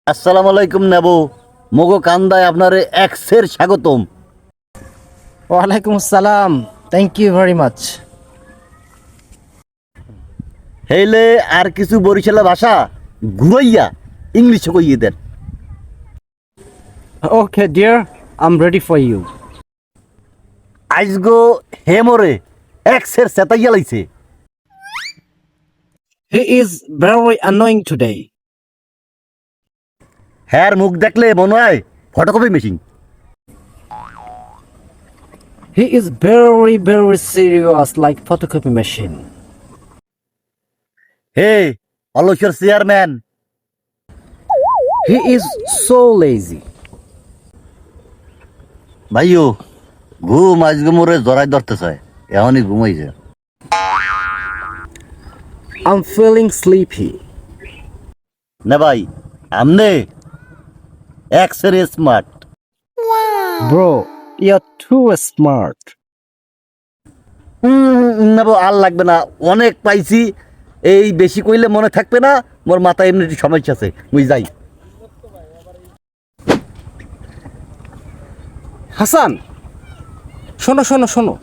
আসসালামু আলাইকুম নেবু মগো কান্দায় আপনারে এক্সের স্বাগতম। ওয়ালাইকুম আসসালাম। Thank you very much. হেইলে আর কিছু বরিশালা ভাষা ঘুরাইয়া ইংলিশে কইয়ে দেন। Okay dear, I am ready for you. আইজগো হেমরে এক্সের সেতাইয়া লাইছে। He is very annoying today. হ্যার মুখ দেখলে মনে হয় photocopy machine. He is very very serious like photocopy machine. হে অলসর chairman. He is so lazy. ভাইও ঘুম আজকে মোরে জড়াই ধরতে চায়, এখনই ঘুমাইছে। I am feeling sleepy. না ভাই আমনে এক্সের smart. Bro, you are too smart. নেবো আর লাগবে না, অনেক পাইছি। এই বেশি কইলে মনে থাকবে না, মোর মাথায় এমনি একটু সমস্যা আছে, বুঝ যাই। হাসান, শোনো শোনো শোনো।